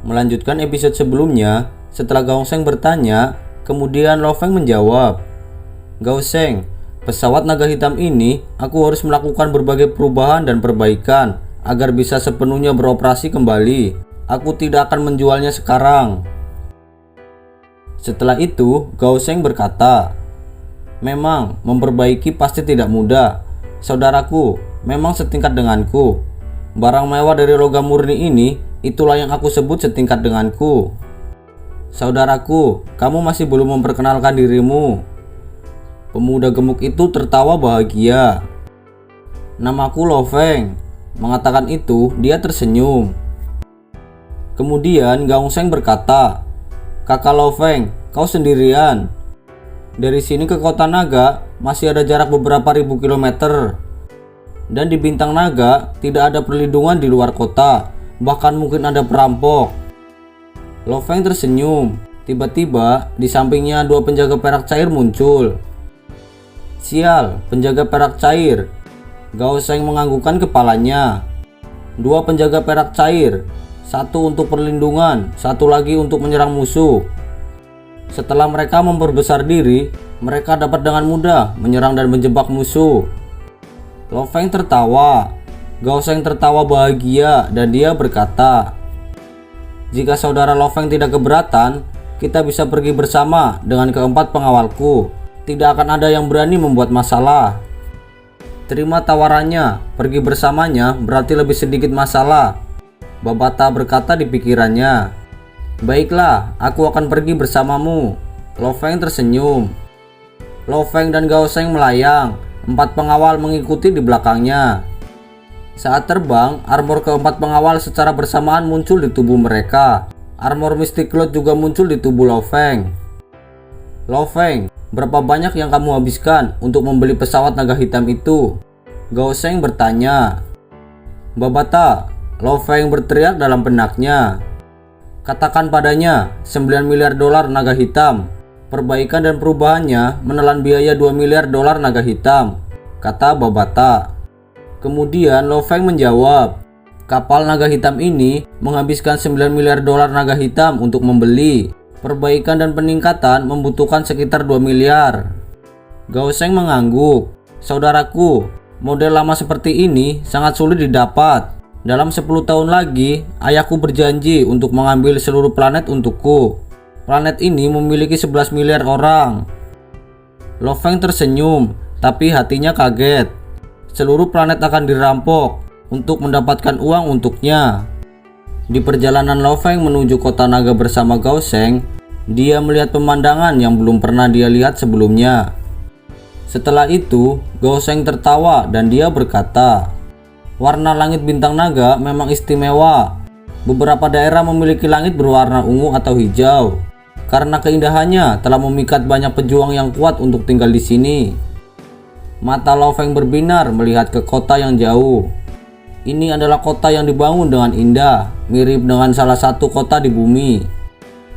Melanjutkan episode sebelumnya, setelah Gao Sheng bertanya, kemudian Lo Feng menjawab, "Gao Sheng, pesawat naga hitam ini aku harus melakukan berbagai perubahan dan perbaikan agar bisa sepenuhnya beroperasi kembali. Aku tidak akan menjualnya sekarang." Setelah itu, Gao Sheng berkata, "Memang memperbaiki pasti tidak mudah. Saudaraku, memang setingkat denganku. Barang mewah dari logam murni ini, itulah yang aku sebut setingkat denganku. Saudaraku, kamu masih belum memperkenalkan dirimu." Pemuda gemuk itu tertawa bahagia. "Namaku Lo Feng." Mengatakan itu, dia tersenyum. Kemudian Gao Sheng berkata, "Kakak Lo Feng, kau sendirian. Dari sini ke kota naga masih ada jarak beberapa ribu kilometer. Dan di bintang naga tidak ada perlindungan di luar kota, bahkan mungkin ada perampok." Lo Feng tersenyum. Tiba-tiba di sampingnya dua penjaga perak cair muncul. "Sial, penjaga perak cair." Gao Sheng menganggukkan kepalanya. "Dua penjaga perak cair, satu untuk perlindungan, satu lagi untuk menyerang musuh. Setelah mereka memperbesar diri, mereka dapat dengan mudah menyerang dan menjebak musuh." Lo Feng tertawa. Gao Sheng tertawa bahagia dan dia berkata, "Jika saudara Lo Feng tidak keberatan, kita bisa pergi bersama dengan keempat pengawalku. Tidak akan ada yang berani membuat masalah." "Terima tawarannya, pergi bersamanya berarti lebih sedikit masalah," Babata berkata di pikirannya. "Baiklah, aku akan pergi bersamamu." Lo Feng tersenyum. Lo Feng dan Gao Sheng melayang. 4 pengawal mengikuti di belakangnya. Saat terbang, armor keempat pengawal secara bersamaan muncul di tubuh mereka. Armor Mystic Cloth juga muncul di tubuh Lo Feng. "Lo Feng, berapa banyak yang kamu habiskan untuk membeli pesawat naga hitam itu?" Gao Sheng bertanya. "Babata," Lo Feng berteriak dalam benaknya. "Katakan padanya 9 miliar dolar naga hitam. Perbaikan dan perubahannya menelan biaya 2 miliar dolar naga hitam," kata Babata. Kemudian Lo Feng menjawab, "Kapal naga hitam ini menghabiskan 9 miliar dolar naga hitam untuk membeli. Perbaikan dan peningkatan membutuhkan sekitar 2 miliar. Gao Sheng mengangguk. "Saudaraku, model lama seperti ini sangat sulit didapat. Dalam 10 tahun lagi, ayahku berjanji untuk mengambil seluruh planet untukku. Planet ini memiliki 11 miliar orang." Lo Feng tersenyum, tapi hatinya kaget. Seluruh planet akan dirampok untuk mendapatkan uang untuknya. Di perjalanan Lo Feng menuju kota naga bersama Gao Sheng, dia melihat pemandangan yang belum pernah dia lihat sebelumnya. Setelah itu, Gao Sheng tertawa dan dia berkata, "Warna langit bintang naga memang istimewa. Beberapa daerah memiliki langit berwarna ungu atau hijau. Karena keindahannya telah memikat banyak pejuang yang kuat untuk tinggal di sini." Mata Lo Feng berbinar melihat ke kota yang jauh. Ini adalah kota yang dibangun dengan indah, mirip dengan salah satu kota di bumi.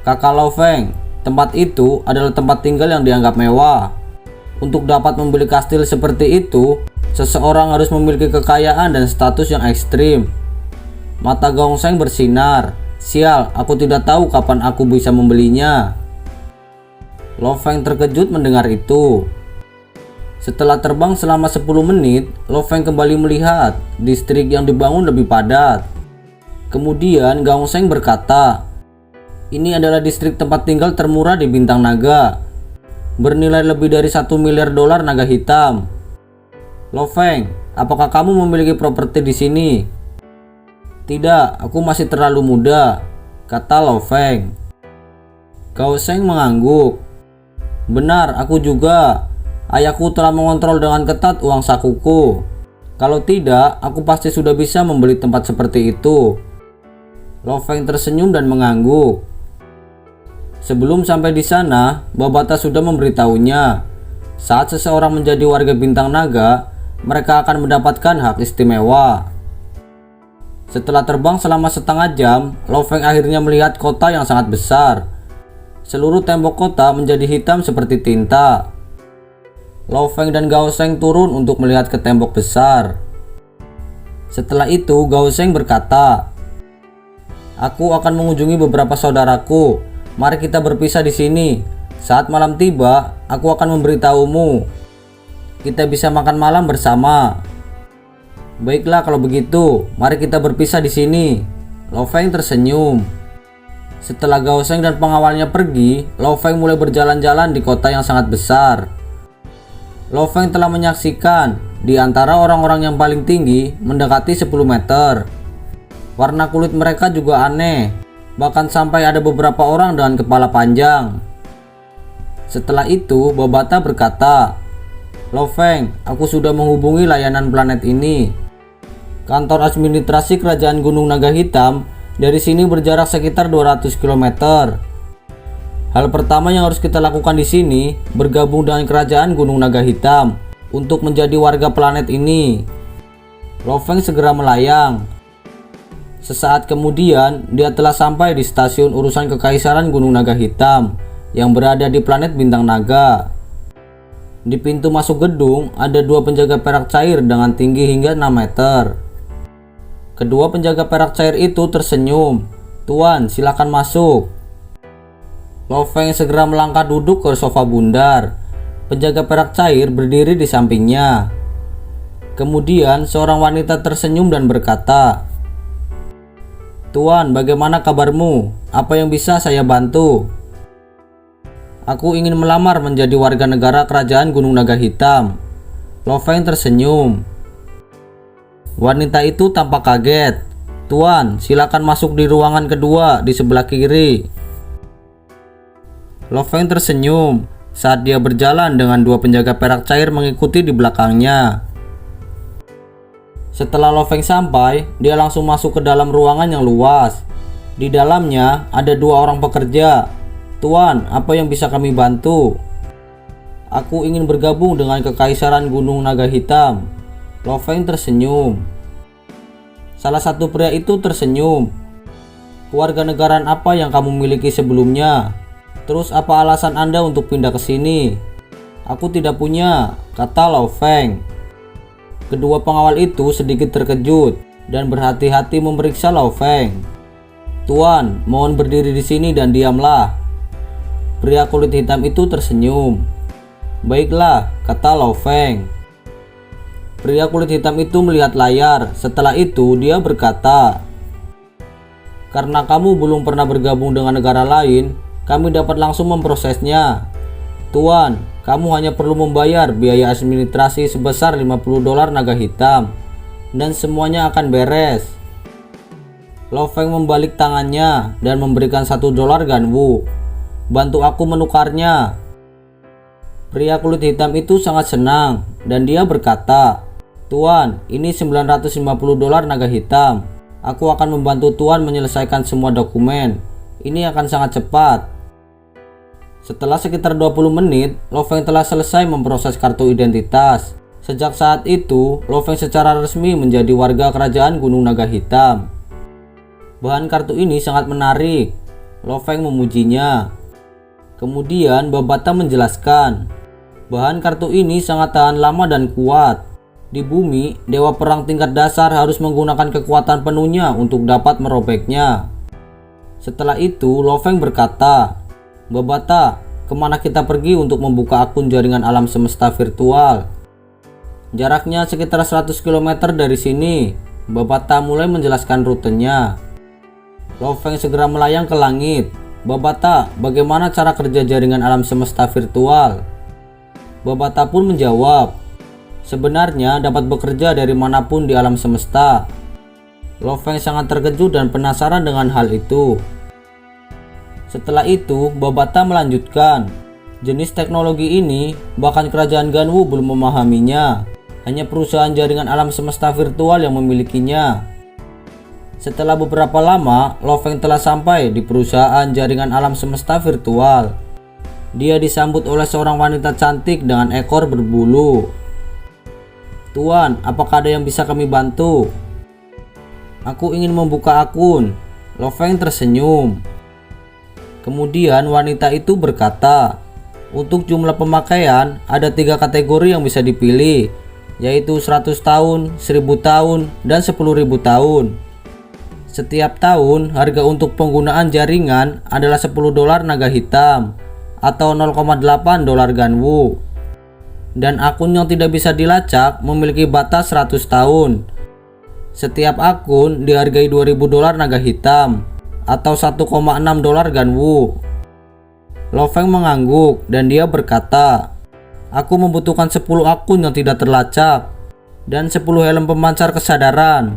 "Kakak Lo Feng, tempat itu adalah tempat tinggal yang dianggap mewah. Untuk dapat membeli kastil seperti itu, seseorang harus memiliki kekayaan dan status yang ekstrim." Mata Gao Sheng bersinar. "Sial, aku tidak tahu kapan aku bisa membelinya." Lo Feng terkejut mendengar itu. Setelah terbang selama 10 menit, Lo Feng kembali melihat distrik yang dibangun lebih padat. Kemudian Gao Sheng berkata, "Ini adalah distrik tempat tinggal termurah di bintang naga. Bernilai lebih dari 1 miliar dolar naga hitam." "Lo Feng, apakah kamu memiliki properti di sini?" "Tidak, aku masih terlalu muda," kata Lo Feng. Gao Sheng mengangguk. "Benar, aku juga. Ayahku telah mengontrol dengan ketat uang sakuku. Kalau tidak, aku pasti sudah bisa membeli tempat seperti itu." Lo Feng tersenyum dan mengangguk. Sebelum sampai di sana, Babata sudah memberitahunya, saat seseorang menjadi warga bintang naga, mereka akan mendapatkan hak istimewa. Setelah terbang selama setengah jam, Lo Feng akhirnya melihat kota yang sangat besar. Seluruh tembok kota menjadi hitam seperti tinta. Lo Feng dan Gao Sheng turun untuk melihat ke tembok besar. Setelah itu Gao Sheng berkata, Aku akan mengunjungi beberapa saudaraku. Mari kita berpisah di sini. Saat malam tiba, aku akan memberitahumu. Kita bisa makan malam bersama." "Baiklah kalau begitu, mari kita berpisah di sini." Lo Feng tersenyum. Setelah Gao Sheng dan pengawalnya pergi, Lo Feng mulai berjalan-jalan di kota yang sangat besar. Lo Feng telah menyaksikan di antara orang-orang yang paling tinggi mendekati 10 meter. Warna kulit mereka juga aneh, bahkan sampai ada beberapa orang dengan kepala panjang. Setelah itu, Babata berkata, "Lo Feng, aku sudah menghubungi layanan planet ini. Kantor administrasi Kerajaan Gunung Naga Hitam dari sini berjarak sekitar 200 km. Hal pertama yang harus kita lakukan di sini, bergabung dengan Kerajaan Gunung Naga Hitam untuk menjadi warga planet ini." Lo Feng segera melayang. Sesaat kemudian, dia telah sampai di stasiun urusan Kekaisaran Gunung Naga Hitam yang berada di planet Bintang Naga. Di pintu masuk gedung, ada dua penjaga perak cair dengan tinggi hingga 6 meter. Kedua penjaga perak cair itu tersenyum. "Tuan, silakan masuk." Lo Feng segera melangkah duduk ke sofa bundar. Penjaga perak cair berdiri di sampingnya. Kemudian seorang wanita tersenyum dan berkata, "Tuan, bagaimana kabarmu? Apa yang bisa saya bantu?" "Aku ingin melamar menjadi warga negara Kerajaan Gunung Naga Hitam." Lo Feng tersenyum. Wanita itu tampak kaget. "Tuan, silakan masuk di ruangan kedua di sebelah kiri." Lo Feng tersenyum saat dia berjalan dengan dua penjaga perak cair mengikuti di belakangnya. Setelah Lo Feng sampai, dia langsung masuk ke dalam ruangan yang luas. Di dalamnya ada dua orang pekerja. "Tuan, apa yang bisa kami bantu?" "Aku ingin bergabung dengan Kekaisaran Gunung Naga Hitam." Lo Feng tersenyum. Salah satu pria itu tersenyum. "Kewarganegaraan apa yang kamu miliki sebelumnya? Terus apa alasan Anda untuk pindah ke sini?" "Aku tidak punya," kata Lo Feng. Kedua pengawal itu sedikit terkejut dan berhati-hati memeriksa Lo Feng. "Tuan, mohon berdiri di sini dan diamlah." Pria kulit hitam itu tersenyum. "Baiklah," kata Lo Feng. Pria kulit hitam itu melihat layar. Setelah itu dia berkata, "Karena kamu belum pernah bergabung dengan negara lain, kami dapat langsung memprosesnya. Tuan, kamu hanya perlu membayar biaya administrasi sebesar 50 dolar naga hitam dan semuanya akan beres." Lo Feng membalik tangannya dan memberikan 1 dolar ganwu. "Bantu aku menukarnya." Pria kulit hitam itu sangat senang dan dia berkata, "Tuan, ini 950 dolar naga hitam. Aku akan membantu Tuan menyelesaikan semua dokumen. Ini akan sangat cepat." Setelah sekitar 20 menit, Lo Feng telah selesai memproses kartu identitas. Sejak saat itu, Lo Feng secara resmi menjadi warga Kerajaan Gunung Naga Hitam. Bahan kartu ini sangat menarik. Lo Feng memujinya. Kemudian Babata menjelaskan, bahan kartu ini sangat tahan lama dan kuat. Di bumi, dewa perang tingkat dasar harus menggunakan kekuatan penuhnya untuk dapat merobeknya. Setelah itu, Lo Feng berkata, "Babata, kemana kita pergi untuk membuka akun jaringan alam semesta virtual?" "Jaraknya sekitar 100 km dari sini." Babata mulai menjelaskan rutenya. Lo Feng segera melayang ke langit. "Babata, bagaimana cara kerja jaringan alam semesta virtual?" Babata pun menjawab, "Sebenarnya dapat bekerja dari manapun di alam semesta." Lo Feng sangat terkejut dan penasaran dengan hal itu. Setelah itu, Babata melanjutkan, "Jenis teknologi ini bahkan kerajaan Ganwu belum memahaminya. Hanya perusahaan jaringan alam semesta virtual yang memilikinya." Setelah beberapa lama, Lo Feng telah sampai di perusahaan jaringan alam semesta virtual. Dia disambut oleh seorang wanita cantik dengan ekor berbulu. "Tuan, apakah ada yang bisa kami bantu?" "Aku ingin membuka akun." Lo Feng tersenyum. Kemudian wanita itu berkata, "Untuk jumlah pemakaian, ada 3 kategori yang bisa dipilih, yaitu 100 tahun, 1000 tahun, dan 10.000 tahun. Setiap tahun, harga untuk penggunaan jaringan adalah 10 dolar naga hitam atau 0,8 dolar ganwu. Dan akun yang tidak bisa dilacak memiliki batas 100 tahun. Setiap akun dihargai 2000 dolar naga hitam atau 1,6 dolar ganwu. Lo Feng mengangguk dan dia berkata, "Aku membutuhkan 10 akun yang tidak terlacak dan 10 helm pemancar kesadaran.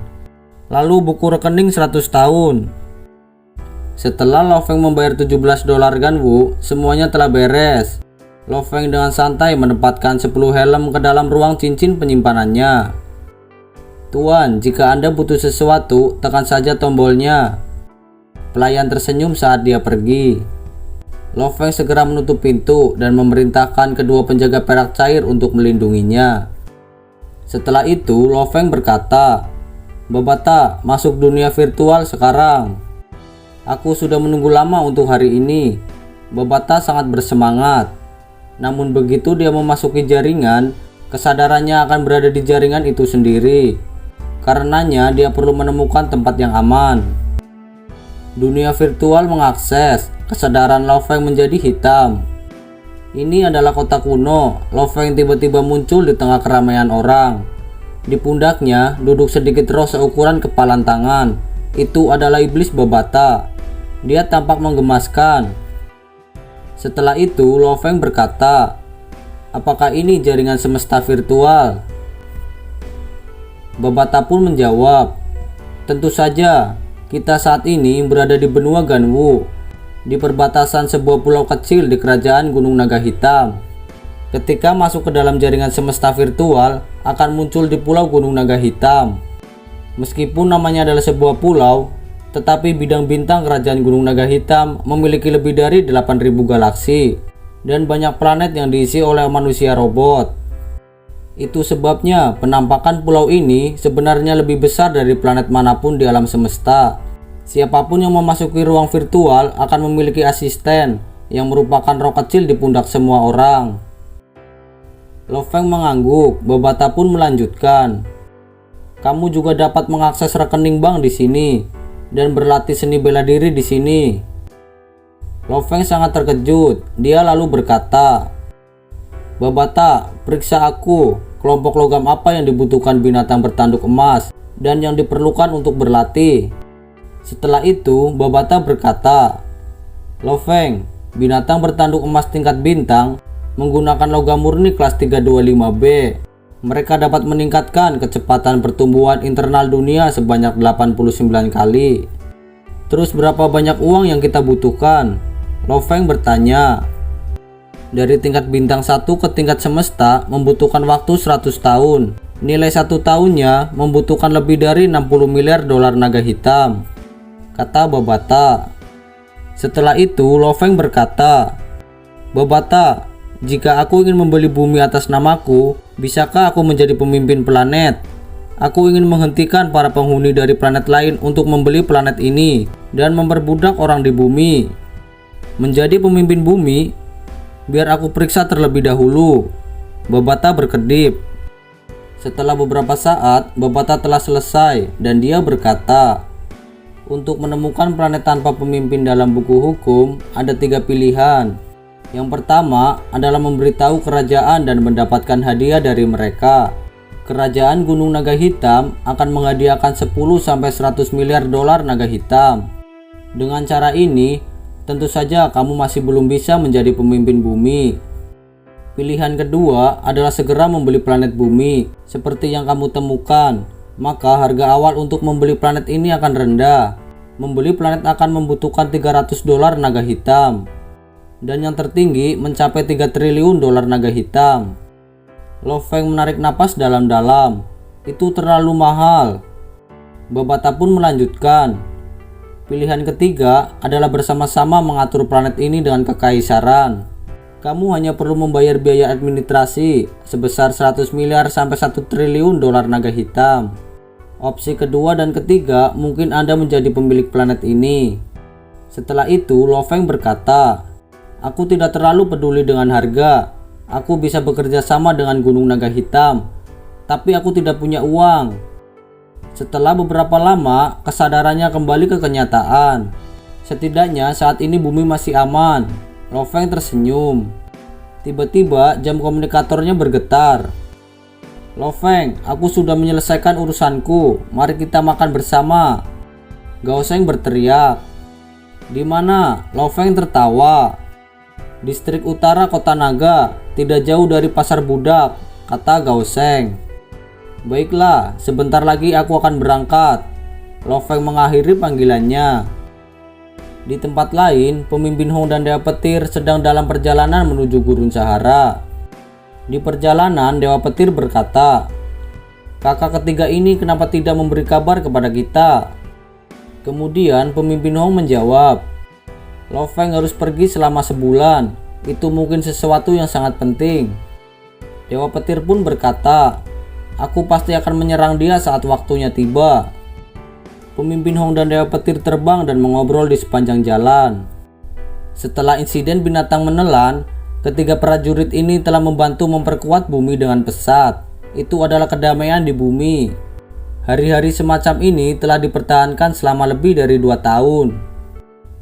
Lalu buku rekening 100 tahun." Setelah Lo Feng membayar 17 dolar ganwu, semuanya telah beres. Lo Feng dengan santai menempatkan 10 helm ke dalam ruang cincin penyimpanannya. "Tuan, jika Anda butuh sesuatu, tekan saja tombolnya." Pelayan tersenyum saat dia pergi. Lo Feng segera menutup pintu dan memerintahkan kedua penjaga perak cair untuk melindunginya. Setelah itu, Lo Feng berkata, "Babata, masuk dunia virtual sekarang. Aku sudah menunggu lama untuk hari ini." Babata sangat bersemangat. Namun begitu dia memasuki jaringan, kesadarannya akan berada di jaringan itu sendiri. Karenanya dia perlu menemukan tempat yang aman. Dunia virtual mengakses, kesadaran Lo Feng menjadi hitam. Ini adalah kota kuno. Lo Feng tiba-tiba muncul di tengah keramaian orang. Di pundaknya duduk sedikit roh seukuran kepalan tangan. Itu adalah iblis Babata. Dia tampak menggemaskan. Setelah itu Lo Feng berkata, "Apakah ini jaringan semesta virtual?" Babata pun menjawab, "Tentu saja, kita saat ini berada di benua Ganwu, di perbatasan sebuah pulau kecil di kerajaan Gunung Naga Hitam. Ketika masuk ke dalam jaringan semesta virtual, akan muncul di pulau Gunung Naga Hitam. Meskipun namanya adalah sebuah pulau, tetapi bidang bintang kerajaan Gunung Naga Hitam memiliki lebih dari 8.000 galaksi dan banyak planet yang diisi oleh manusia robot. Itu sebabnya penampakan pulau ini sebenarnya lebih besar dari planet manapun di alam semesta. Siapapun yang memasuki ruang virtual akan memiliki asisten yang merupakan roh kecil di pundak semua orang." Lo Feng mengangguk. Babata pun melanjutkan, "Kamu juga dapat mengakses rekening bank di sini dan berlatih seni bela diri di sini." Lo Feng sangat terkejut. Dia lalu berkata, "Babata, periksa aku. Kelompok logam apa yang dibutuhkan binatang bertanduk emas dan yang diperlukan untuk berlatih?" Setelah itu, Babata berkata, "Lo Feng, binatang bertanduk emas tingkat bintang menggunakan logam murni kelas 325B. Mereka dapat meningkatkan kecepatan pertumbuhan internal dunia sebanyak 89 kali. Terus berapa banyak uang yang kita butuhkan?" Lo Feng bertanya. "Dari tingkat bintang 1 ke tingkat semesta membutuhkan waktu 100 tahun. Nilai 1 tahunnya membutuhkan lebih dari 60 miliar dolar naga hitam," kata Babata. Setelah itu Lo Feng berkata, "Babata, jika aku ingin membeli bumi atas namaku, bisakah aku menjadi pemimpin planet? Aku ingin menghentikan para penghuni dari planet lain untuk membeli planet ini dan memperbudak orang di bumi. Menjadi pemimpin bumi? Biar aku periksa terlebih dahulu." Babata berkedip. Setelah beberapa saat, Babata telah selesai dan dia berkata, "Untuk menemukan planet tanpa pemimpin dalam buku hukum, ada 3 pilihan. Yang pertama adalah memberitahu kerajaan dan mendapatkan hadiah dari mereka. Kerajaan Gunung Naga Hitam akan menghadiahkan 10-100 miliar dolar naga hitam. Dengan cara ini, tentu saja kamu masih belum bisa menjadi pemimpin bumi. Pilihan kedua adalah segera membeli planet bumi seperti yang kamu temukan. Maka harga awal untuk membeli planet ini akan rendah. Membeli planet akan membutuhkan 300 dolar naga hitam. Dan yang tertinggi mencapai 3 triliun dolar naga hitam." Lo Feng menarik napas dalam-dalam. "Itu terlalu mahal." Babata pun melanjutkan, "Pilihan ketiga adalah bersama-sama mengatur planet ini dengan kekaisaran. Kamu hanya perlu membayar biaya administrasi sebesar 100 miliar sampai 1 triliun dolar naga hitam. Opsi kedua dan ketiga mungkin Anda menjadi pemilik planet ini." Setelah itu Lo Feng berkata, "Aku tidak terlalu peduli dengan harga. Aku bisa bekerja sama dengan Gunung Naga Hitam, tapi aku tidak punya uang." Setelah beberapa lama, kesadarannya kembali ke kenyataan. Setidaknya saat ini bumi masih aman. Lo Feng tersenyum. Tiba-tiba jam komunikatornya bergetar. Lo Feng, aku sudah menyelesaikan urusanku. Mari kita makan bersama. Gao Sheng berteriak. Di mana? Lo Feng tertawa. Distrik utara kota naga, tidak jauh dari pasar budak, kata Gao Sheng. Baiklah, sebentar lagi aku akan berangkat. Lo Feng mengakhiri panggilannya. Di tempat lain, pemimpin Hong dan Dewa Petir sedang dalam perjalanan menuju Gurun Sahara. Di perjalanan, Dewa Petir berkata, kakak ketiga ini kenapa tidak memberi kabar kepada kita? Kemudian pemimpin Hong menjawab, Lo Feng harus pergi selama sebulan. Itu mungkin sesuatu yang sangat penting. Dewa Petir pun berkata, aku pasti akan menyerang dia saat waktunya tiba. Pemimpin Hong dan Dewa Petir terbang dan mengobrol di sepanjang jalan. Setelah insiden binatang menelan, ketiga prajurit ini telah membantu memperkuat bumi dengan pesat. Itu adalah kedamaian di bumi. Hari-hari semacam ini telah dipertahankan selama lebih dari 2 tahun.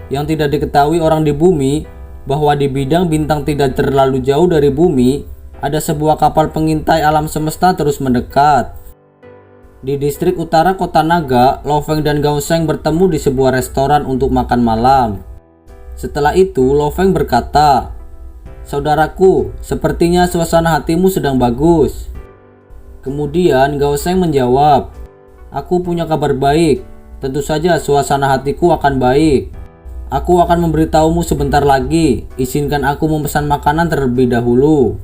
Yang tidak diketahui orang di bumi, bahwa di bidang bintang tidak terlalu jauh dari bumi, ada sebuah kapal pengintai alam semesta terus mendekat. Di distrik utara kota naga, Lo Feng dan Gao Sheng bertemu di sebuah restoran untuk makan malam. Setelah itu, Lo Feng berkata, saudaraku, sepertinya suasana hatimu sedang bagus. Kemudian Gao Sheng menjawab, aku punya kabar baik. Tentu saja suasana hatiku akan baik. Aku akan memberitahumu sebentar lagi. Izinkan aku memesan makanan terlebih dahulu.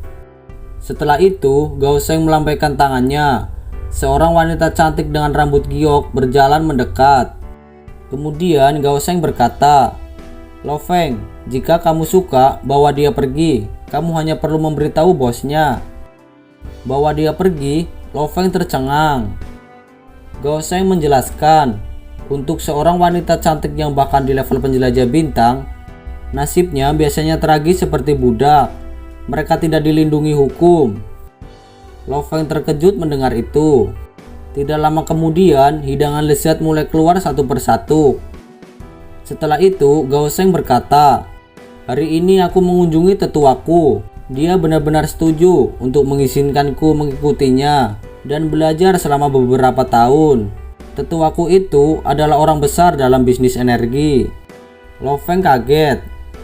Setelah itu, Gao Sheng melambaikan tangannya. Seorang wanita cantik dengan rambut giok berjalan mendekat. Kemudian Gao Sheng berkata, Lo Feng, jika kamu suka, bawa dia pergi. Kamu hanya perlu memberitahu bosnya. Bawa dia pergi, Lo Feng tercengang. Gao Sheng menjelaskan, untuk seorang wanita cantik yang bahkan di level penjelajah bintang, nasibnya biasanya tragis seperti budak. Mereka tidak dilindungi hukum. Lo Feng terkejut mendengar itu. Tidak lama kemudian, hidangan lezat mulai keluar satu persatu. Setelah itu, Gao Sheng berkata, hari ini aku mengunjungi tetuaku. Dia benar-benar setuju untuk mengizinkanku mengikutinya dan belajar selama beberapa tahun. Tetuaku itu adalah orang besar dalam bisnis energi. Lo Feng kaget.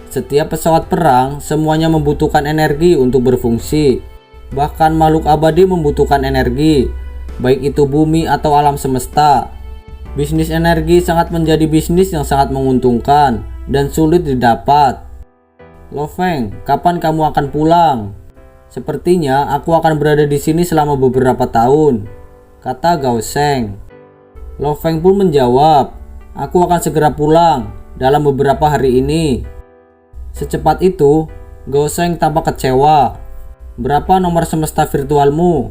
Setiap pesawat perang semuanya membutuhkan energi untuk berfungsi. Bahkan makhluk abadi membutuhkan energi, baik itu bumi atau alam semesta. Bisnis energi sangat menjadi bisnis yang sangat menguntungkan dan sulit didapat. Lo Feng, kapan kamu akan pulang? Sepertinya aku akan berada di sini selama beberapa tahun, kata Gao Sheng. Lo Feng pun menjawab, aku akan segera pulang dalam beberapa hari ini. Secepat itu, Gao Sheng tampak kecewa. Berapa nomor semesta virtualmu?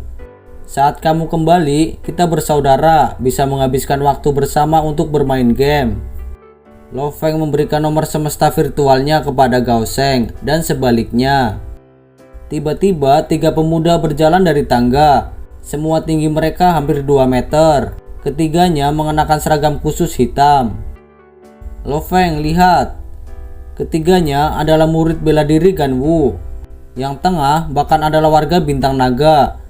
Saat kamu kembali, kita bersaudara, bisa menghabiskan waktu bersama untuk bermain game. Lo Feng memberikan nomor semesta virtualnya kepada Gao Sheng dan sebaliknya. Tiba-tiba 3 pemuda berjalan dari tangga. Semua tinggi mereka hampir 2 meter. Ketiganya mengenakan seragam khusus hitam. Lo Feng, lihat. Ketiganya adalah murid bela diri Gan Wu. Yang tengah bahkan adalah warga bintang naga.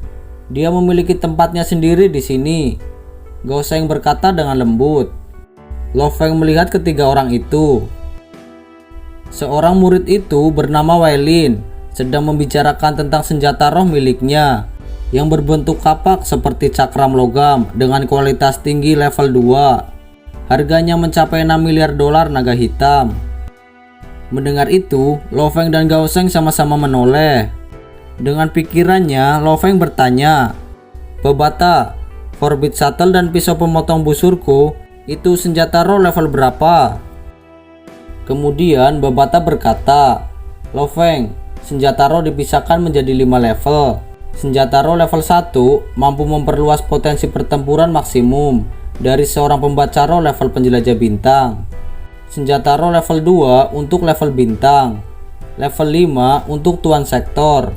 Dia memiliki tempatnya sendiri di sini. Gao Sheng berkata dengan lembut. Lo Feng melihat ketiga orang itu. Seorang murid itu bernama Wei Lin sedang membicarakan tentang senjata roh miliknya yang berbentuk kapak seperti cakram logam dengan kualitas tinggi level 2. Harganya mencapai 6 miliar dolar naga hitam. Mendengar itu, Lo Feng dan Gao Sheng sama-sama menoleh. Dengan pikirannya, Lo Feng bertanya, Babata, Forbit Shuttle dan pisau pemotong busurku, itu senjata roh level berapa? Kemudian Babata berkata, Lo Feng, senjata roh dipisahkan menjadi 5 level. Senjata roh level 1 mampu memperluas potensi pertempuran maksimum dari seorang pembaca roh level penjelajah bintang. Senjata roh level 2 untuk level bintang, level 5 untuk tuan sektor.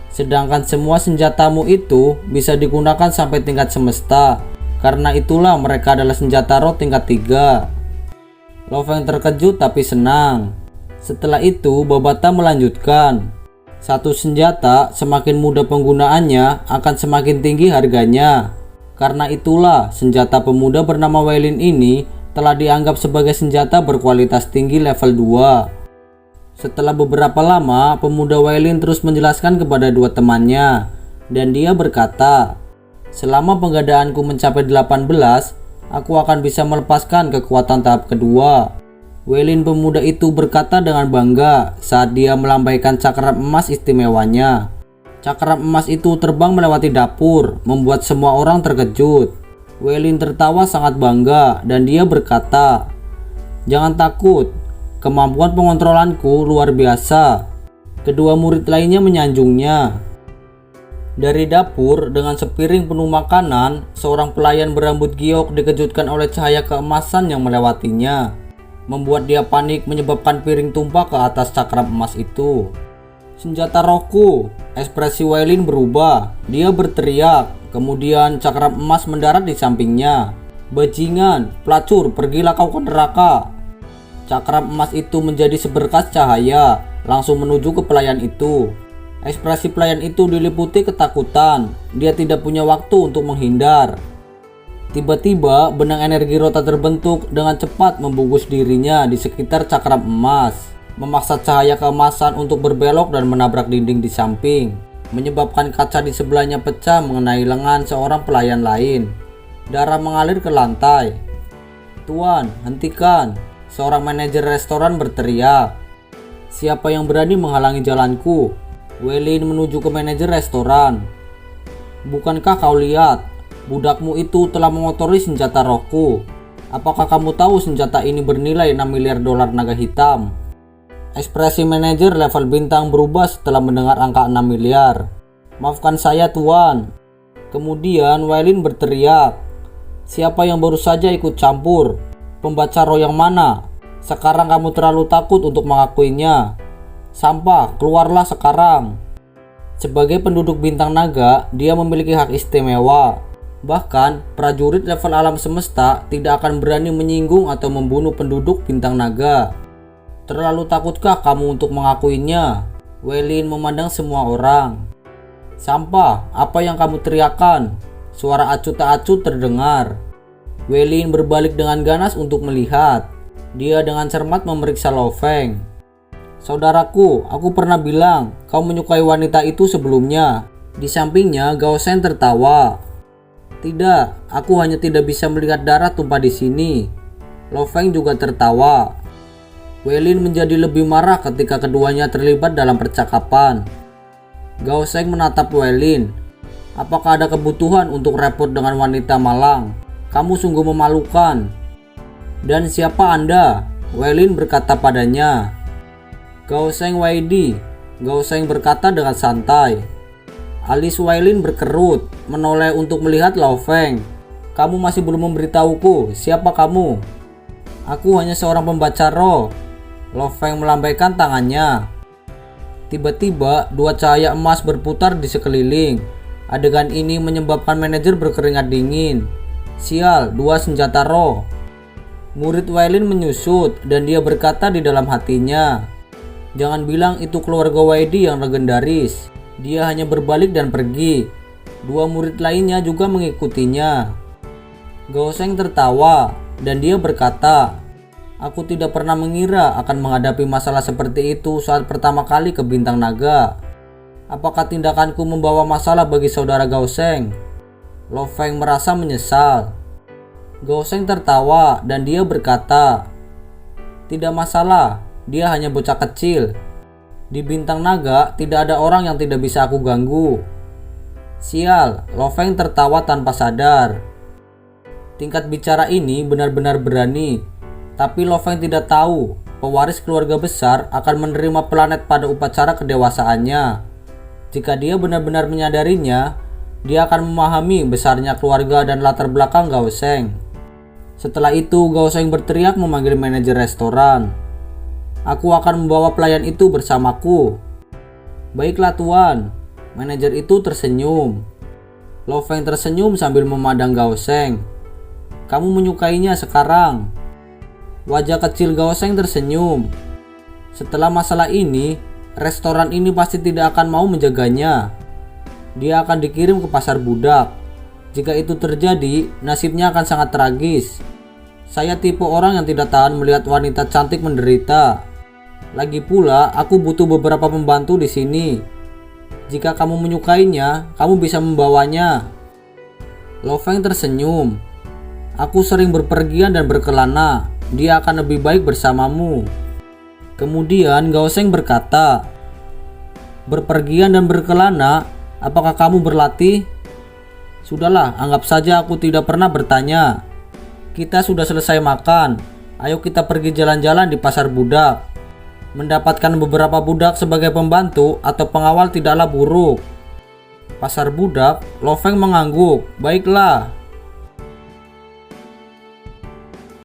Sedangkan semua senjatamu itu bisa digunakan sampai tingkat semesta Karena itulah mereka adalah senjata roh tingkat 3. Lo Feng terkejut tapi senang. Setelah itu Babata melanjutkan, satu senjata semakin mudah penggunaannya akan semakin tinggi harganya. Karena itulah senjata pemuda bernama Weilin ini telah dianggap sebagai senjata berkualitas tinggi level 2. Setelah beberapa lama, pemuda Weilin terus menjelaskan kepada dua temannya, dan dia berkata, selama penggadaanku mencapai 18, aku akan bisa melepaskan kekuatan tahap kedua. Weilin pemuda itu berkata dengan bangga saat dia melambaikan cakram emas istimewanya. Cakram emas itu terbang melewati dapur, membuat semua orang terkejut. Weilin tertawa sangat bangga dan dia berkata, jangan takut, kemampuan pengontrolanku luar biasa. Kedua murid lainnya menyanjungnya. Dari dapur dengan sepiring penuh makanan, seorang pelayan berambut giok dikejutkan oleh cahaya keemasan yang melewatinya, membuat dia panik menyebabkan piring tumpah ke atas cakram emas itu. Senjata rohku, ekspresi Weilin berubah. Dia berteriak, kemudian cakram emas mendarat di sampingnya. Bajingan, pelacur, pergilah kau ke neraka. Cakram emas itu menjadi seberkas cahaya, langsung menuju ke pelayan itu. Ekspresi pelayan itu diliputi ketakutan. Dia tidak punya waktu untuk menghindar. Tiba-tiba benang energi rota terbentuk dengan cepat membungkus dirinya di sekitar cakram emas, memaksa cahaya keemasan untuk berbelok dan menabrak dinding di samping, menyebabkan kaca di sebelahnya pecah mengenai lengan seorang pelayan lain. Darah mengalir ke lantai. Tuan, hentikan! Seorang manajer restoran berteriak. Siapa yang berani menghalangi jalanku? Weilin menuju ke manajer restoran. Bukankah kau lihat? Budakmu itu telah mengotori senjata rohku. Apakah kamu tahu senjata ini bernilai 6 miliar dolar naga hitam? Ekspresi manajer level bintang berubah setelah mendengar angka 6 miliar. Maafkan saya tuan. Kemudian Weilin berteriak. Siapa yang baru saja ikut campur? Pembaca roh yang mana? Sekarang kamu terlalu takut untuk mengakuinya. Sampah, keluarlah sekarang. Sebagai penduduk bintang naga, dia memiliki hak istimewa. Bahkan, prajurit level alam semesta tidak akan berani menyinggung atau membunuh penduduk bintang naga. Terlalu takutkah kamu untuk mengakuinya? Weilin memandang semua orang. Sampah, apa yang kamu teriakkan? Suara acuh tak acuh terdengar. Weilin berbalik dengan ganas untuk melihat. Dia dengan cermat memeriksa Lo Feng. Saudaraku, aku pernah bilang kau menyukai wanita itu sebelumnya. Di sampingnya Gao Shen tertawa. Tidak, aku hanya tidak bisa melihat darah tumpah di sini. Lo Feng juga tertawa. Weilin menjadi lebih marah ketika keduanya terlibat dalam percakapan. Gao Shen menatap Weilin. Apakah ada kebutuhan untuk repot dengan wanita malang? Kamu sungguh memalukan. Dan siapa Anda? Weilin berkata padanya. Gao Shen Weidi. Gao Shen berkata dengan santai. Alis Weilin berkerut, menoleh untuk melihat Lo Feng. Kamu masih belum memberitahuku siapa kamu? Aku hanya seorang pembaca roh. Lo Feng melambaikan tangannya. Tiba-tiba dua cahaya emas berputar di sekeliling. Adegan ini menyebabkan manajer berkeringat dingin. Sial, dua senjata roh. Murid Weilin menyusut dan dia berkata di dalam hatinya, jangan bilang itu keluarga Weidi yang legendaris. Dia hanya berbalik dan pergi. Dua murid lainnya juga mengikutinya. Gao Shen tertawa dan dia berkata, aku tidak pernah mengira akan menghadapi masalah seperti itu saat pertama kali ke Bintang Naga. Apakah tindakanku membawa masalah bagi saudara Gao Shen? Lo Feng merasa menyesal. Gao Shen tertawa dan dia berkata, tidak masalah, dia hanya bocah kecil. Di Bintang Naga tidak ada orang yang tidak bisa aku ganggu. Sial, Lo Feng tertawa tanpa sadar. Tingkat bicara ini benar-benar berani. Tapi Lo Feng tidak tahu pewaris keluarga besar akan menerima planet pada upacara kedewasaannya. Jika dia benar-benar menyadarinya, dia akan memahami besarnya keluarga dan latar belakang Gao Shen. Setelah itu Gao Shen berteriak memanggil manajer restoran. Aku akan membawa pelayan itu bersamaku. Baiklah tuan. Manajer itu tersenyum. Lo Feng tersenyum sambil memandang Gao Sheng. Kamu menyukainya sekarang? Wajah kecil Gao Sheng tersenyum. Setelah masalah ini, restoran ini pasti tidak akan mau menjaganya. Dia akan dikirim ke pasar budak. Jika itu terjadi, nasibnya akan sangat tragis. Saya tipe orang yang tidak tahan melihat wanita cantik menderita. Lagi pula, aku butuh beberapa pembantu di sini. Jika kamu menyukainya, kamu bisa membawanya. Lo Feng tersenyum. Aku sering berpergian dan berkelana. Dia akan lebih baik bersamamu. Kemudian Gao Sheng berkata, berpergian dan berkelana, apakah kamu berlatih? Sudahlah, anggap saja aku tidak pernah bertanya. Kita sudah selesai makan. Ayo kita pergi jalan-jalan di pasar budak. Mendapatkan beberapa budak sebagai pembantu atau pengawal tidaklah buruk. Pasar budak, Lo Feng mengangguk. Baiklah.